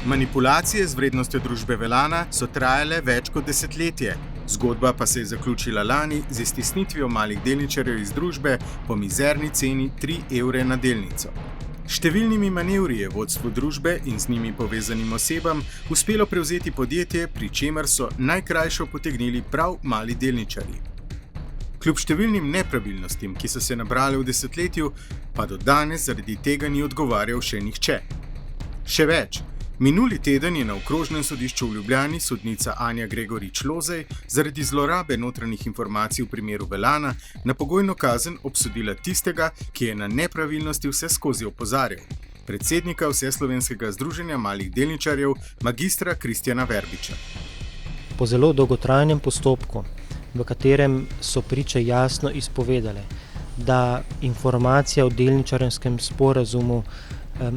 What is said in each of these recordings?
Manipulacije z vrednostjo družbe Velana so trajale več kot desetletje. Zgodba pa se je zaključila lani z iztisnitvijo malih delničarjev iz družbe po mizerni ceni 3 evre na delnico. Številnimi manevri je vodstvo družbe in z njimi povezanim osebam uspelo prevzeti podjetje, pri čemer so najkrajšo potegnili prav mali delničarji. Kljub številnim nepravilnostim, ki so se nabrale v desetletju, pa do danes zaradi tega ni odgovarjal še nihče. Še več, minuli teden je na okrožnem sodišču v Ljubljani sodnica Anja Gregorič-Lozej zaradi zlorabe notranjih informacij v primeru Velana na pogojno kazen obsodila tistega, ki je na nepravilnosti vseskozi opozarjal, predsednika Vseslovenskega združenja malih delničarjev, magistra Kristjana Verbiča. Po zelo dolgotrajnem postopku, v katerem so priče jasno izpovedale, da informacija o delničarskem sporazumu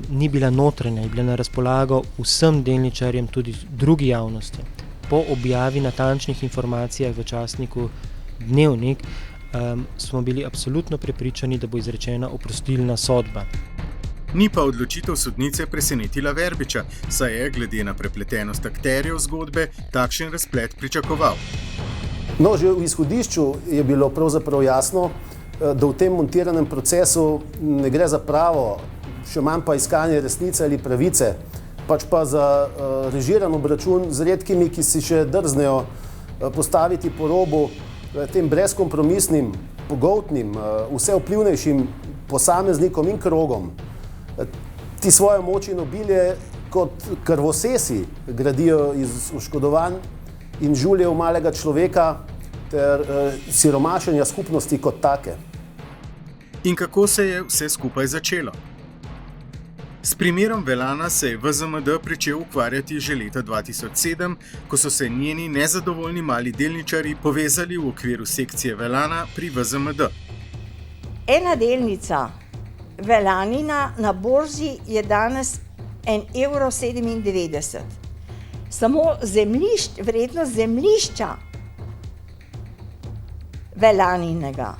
ni bila notranja, je bila na razpolago vsem delničarjem, tudi drugi javnosti. Po objavi natančnih informacijah v časniku Dnevnik smo bili absolutno prepričani, da bo izrečena oprostilna sodba. Ni pa odločitev sodnice presenetila Verbiča, saj je, glede na prepletenost akterjev zgodbe, takšen razplet pričakoval. No, že v izhodišču je bilo pravzaprav jasno, da v tem montiranem procesu ne gre za pravo, še manj pa iskanje resnice ali pravice, pač pa za režiran obračun z redkimi, ki si še drznejo postaviti po robu tem brezkompromisnim, pogoltnim, vsevplivnejšim posameznikom in krogom. Ti svojo moč in obilje kot krvosesi gradijo iz oškodovanj in žuljev malega človeka ter siromašenja skupnosti kot take. In kako se je vse skupaj začelo? S primerom Velana se je VZMD pričel ukvarjati že leta 2007, ko so se njeni nezadovoljni mali delničarji povezali v okviru sekcije Velana pri VZMD. Ena delnica Velanina na borzi je danes 1,97 evra. Samo vrednost zemljišča Velaninega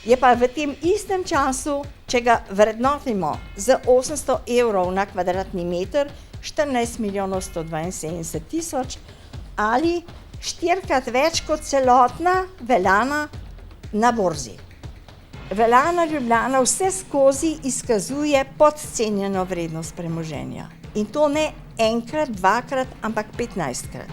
je pa v tem istem času, če ga vrednotimo z 800 evrov na kvadratni meter, 14 milijonov 172 tisoč ali 4-krat več kot celotna Velana na borzi. Velana Ljubljana vse skozi izkazuje podcenjeno vrednost premoženja. In to ne enkrat, dvakrat, ampak 15-krat.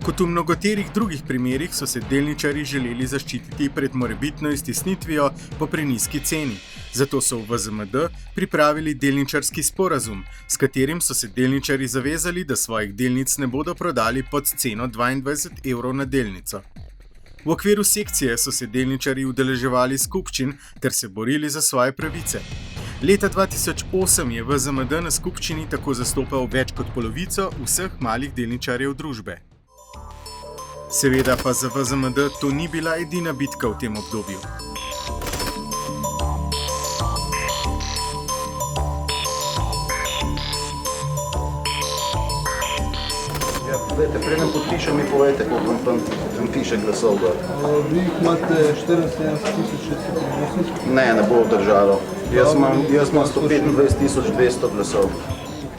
Kot v mnogoterih drugih primerih so se delničarji želeli zaščititi pred morebitno iztisnitvijo po prenizki ceni. Zato so v VZMD pripravili delničarski sporazum, s katerim so se delničarji zavezali, da svojih delnic ne bodo prodali pod ceno 22 evrov na delnico. V okviru sekcije so se delničarji udeleževali skupščin ter se borili za svoje pravice. Leta 2008 je VZMD na skupščini tako zastopal več kot polovico vseh malih delničarjev družbe. Seveda pa za VZMD to ni bila edina bitka v tem obdobju. Ja, preden podpišem, mi povejte, koliko vam piše glasov. Vi imate 74,680? Ne bo držalo. Jaz imam 125,200 glasov.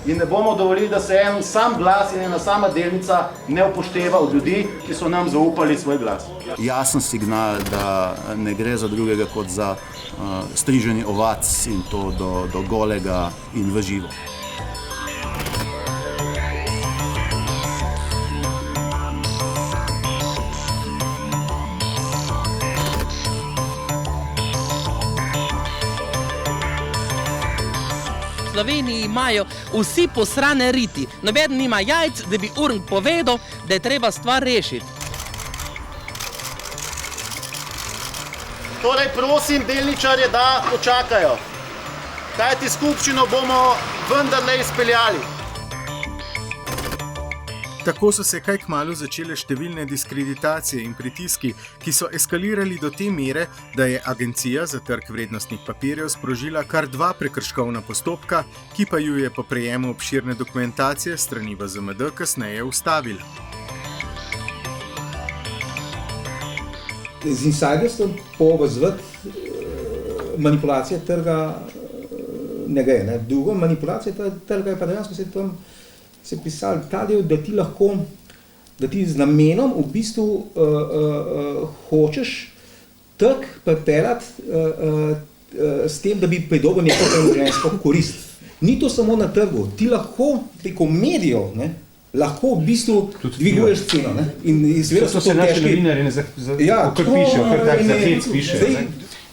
In ne bomo dovolili, da se en sam glas in ena sama delnica ne upošteva od ljudi, ki so nam zaupali svoj glas. Jasen signal, da ne gre za drugega kot za striženje ovac in to do golega in v živo. V Sloveniji imajo vsi posrane riti. Nobeden nima jajc, da bi Urn povedal, da je treba stvar rešiti. Torej, prosim delničarje, da počakajo. Kajti skupščino bomo vendarle izpeljali. Tako so se kaj kmalu začele številne diskreditacije in pritiski, ki so eskalirali do te mere, da je Agencija za trg vrednostnih papirjev sprožila kar 2 prekrškovna postopka, ki pa ju je po prejemu obširne dokumentacije strani VZMD kasneje ustavila. Z insiderstvom povezati manipulacije trga ne gre. Ne. Drugo, manipulacija trga je pa dejansko se pisali ta del, da ti lahko, da ti z namenom v bistvu hočeš trg pripeljati s tem, da bi pridobil neko premoženjsko korist. Ni to samo na trgu, ti lahko preko medijev, ne, lahko v bistvu dviguješ ceno. Ne. In seveda so to naši novinarji kar pišejo, kar tak za hec pišejo.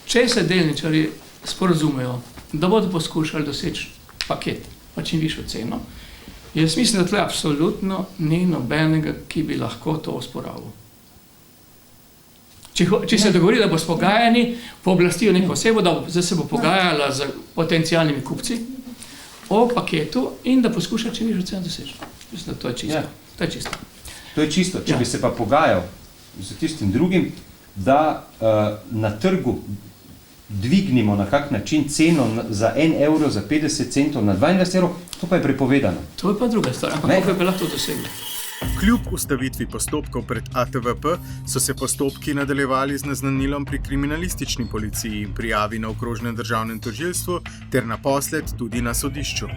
Če se delničarji sporazumejo, da bodo poskušali doseči paket, pa čim višjo ceno, jaz mislim, da tle absolutno ni nobenega, ki bi lahko to osporavil. Če se dogovori, da bo s pogajanji, pooblastijo neko osebo, da se bo pogajala z potencialnimi kupci o paketu in da poskuša čim višjo ceno doseči. Mislim, da to je čisto. Ja. To je čisto. To je čisto. Če bi se pa pogajal z tistim drugim, da na trgu dvignimo na kak način ceno za 1 evro, za 50 centov na 22 evrov, to pa je prepovedano. To je pa druga stvar, ampak kako bi lahko to dosegli? Kljub ustavitvi postopkov pred ATVP so se postopki nadaljevali z naznanilom pri kriminalistični policiji in prijavi na okrožnem državnem tožilstvu ter naposled tudi na sodišču.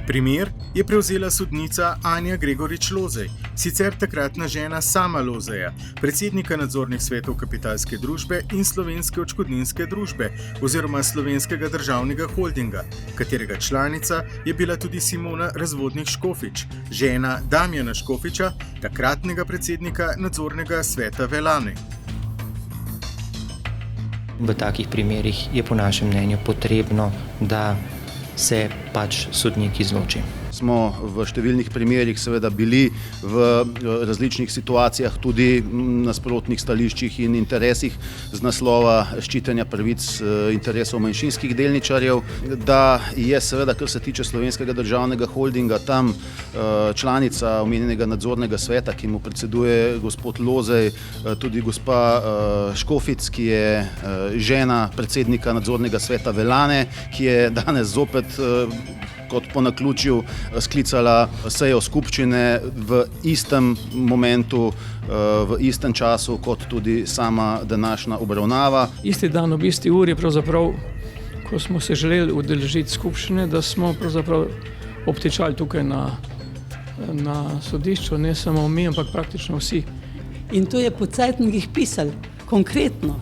Primer je prevzela sodnica Anja Gregorič-Lozej, sicer takratna žena Sama Lozeja, predsednika nadzornih svetov Kapitalske družbe in Slovenske odškodninske družbe oziroma Slovenskega državnega holdinga, katerega članica je bila tudi Simona Razvodnik-Škofič, žena Damjana Škofiča, takratnega predsednika nadzornega sveta Velane. V takih primerih je po našem mnenju potrebno, da se pač sodnik izloči. Smo v številnih primerih seveda bili v različnih situacijah tudi nasprotnih stališčih in interesih z naslova ščitenja pravic interesov manjšinskih delničarjev, da je seveda, kar se tiče Slovenskega državnega holdinga, tam članica omenjenega nadzornega sveta, ki mu predseduje gospod Lozej, tudi gospa Škofic, ki je žena predsednika nadzornega sveta Velane, ki je danes zopet kot po naključju sklicala sejo skupščine v istem momentu, v istem času, kot tudi sama današnja obravnava. Isti dan ob isti uri, pravzaprav, ko smo se želeli udeležiti skupščine, da smo pravzaprav obtičali tukaj na sodišču, ne samo mi, ampak praktično vsi. In to je po Zeitungih pisali, konkretno.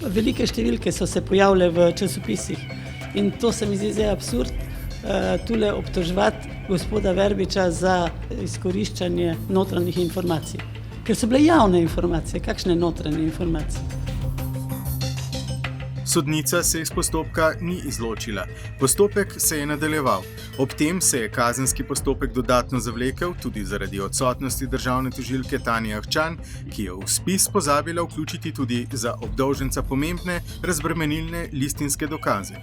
Velike številke so se pojavile v časopisih in to se mi zdi zdaj absurd, tule obtoževati gospoda Verbiča za izkoriščanje notranjih informacij. Ker so bile javne informacije, kakšne notranje informacije? Sodnica se iz postopka ni izločila. Postopek se je nadaljeval. Ob tem se je kazenski postopek dodatno zavlekel tudi zaradi odsotnosti državne tožilke Tanje Ahčan, ki je v spis pozabila vključiti tudi za obdolženca pomembne razbremenilne listinske dokaze.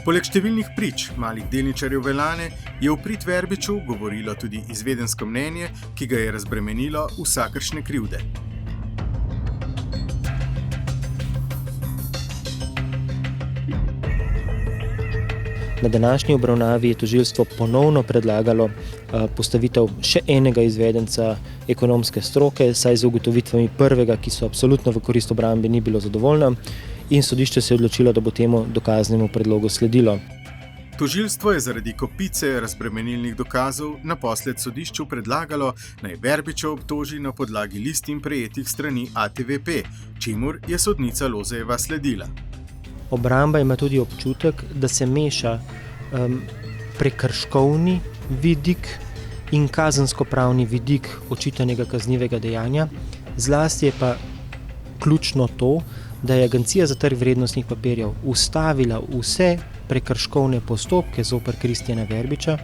Poleg številnih prič malih delničarjev Velane je v prid Verbiču govorilo tudi izvedensko mnenje, ki ga je razbremenilo vsakršne krivde. Na današnji obravnavi je tožilstvo ponovno predlagalo postavitev še enega izvedenca ekonomske stroke, saj z ugotovitvami prvega, ki so absolutno v korist obrambe, ni bilo zadovoljno, in sodišče se je odločilo, da bo temu dokaznemu predlogu sledilo. Tožilstvo je zaradi kopice razbremenilnih dokazov naposled sodišču predlagalo, naj Verbiča obtoži na podlagi listin prejetih strani ATVP, čemur je sodnica Lozejeva sledila. Obramba ima tudi občutek, da se meša prekrškovni vidik in kazenskopravni vidik očitanega kaznivega dejanja. Zlasti je pa ključno to, da je Agencija za trg vrednostnih papirjev ustavila vse prekrškovne postopke zoper Kristjana Verbiča,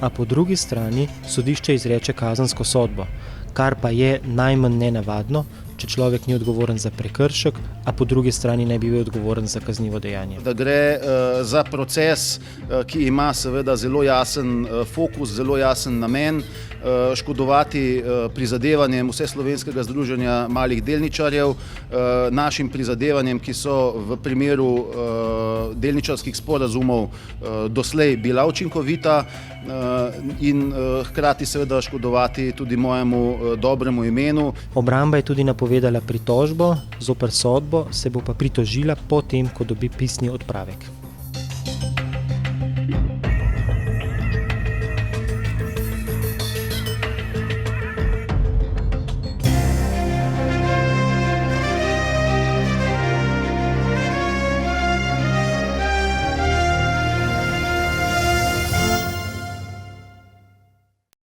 a po drugi strani sodišče izreče kazensko sodbo, kar pa je najmanj nenavadno, če človek ni odgovoren za prekršek, a po drugi strani ne bi bil odgovoren za kaznivo dejanje. Da gre za proces, ki ima seveda zelo jasen fokus, zelo jasen namen, škodovati prizadevanjem Vseslovenskega združenja malih delničarjev, našim prizadevanjem, ki so v primeru delničarskih sporazumov doslej bila učinkovita in hkrati seveda škodovati tudi mojemu dobremu imenu. Obramba je tudi napovedala pritožbo, zoper sodbo se bo pa pritožila potem, ko dobi pisni odpravek.